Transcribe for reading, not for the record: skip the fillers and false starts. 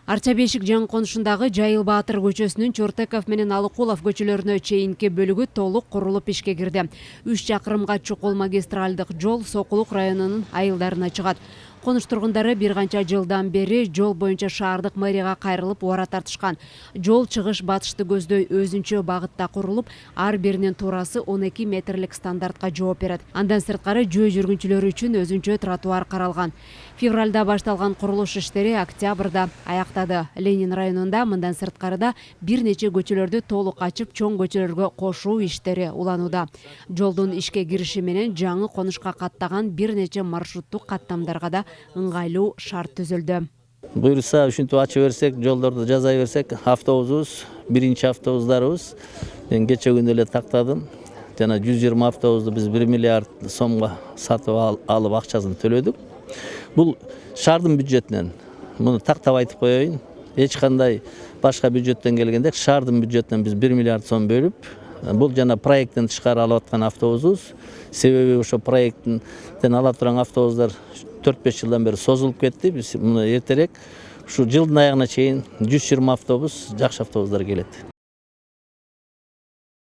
Арча Бешик жаңы конушундагы Жайыл Баатыр көчөсүнүн Чортеков менен Алыкулов көчөлөрүнө чейинки бөлүгү толук курулуп ишке кирди. 3 чакырымга чукул магистралдык жол Сокулук районунун айылдарына чыгат. Конуш тургундары бир канча жылдан бери жол боюнча шаардык мэрияга кайрылып убара тартышкан. Жол чыгыш батышты көздөй өзүнчө багытта курулуп, ар биринин туурасы 12 метрлик стандартка жооп берет. Андан сырткары жөө жүргүнчүлөрү үчүн өзүнчө тротуар каралган. Февралда башталган курулуш иштери октябрда аяктады. Ленин районунда мындан сырткары да бир нече көчөлөрдү толук ачып, чоң көчөлөргө кошуу иштери уланууда. Жолдун ишке кириши менен жаңы конушка каттаган бир нече маршруттук каттамдарга да ыңгайлуу шарт түзүлдү. Буюрса ушинтип ачып берсек, жолдорду жазай берсек, автобусубуз, биринчи автобустарыбыз мен кече күнү эле тактадым. Жана 120 автобусду биз 1 миллиард сомго сатып алып акчасын төлөдүк. Бул шаардын бюджетинен. Муну тактап айтып коеюн. Эч кандай башка бюджеттен келгенде шаардын бюджетинен биз 1 миллиард сом бөлүп, бул жана проекттен тышкары алып аткан автобусубуз. Себеби ошо проекттен ала турган автобустар 4-5 жылдан бери созулуп кетти. Биз муну эртерээк ушу жылдын аягына чейин 120 автобус, жакшы автобустар келет.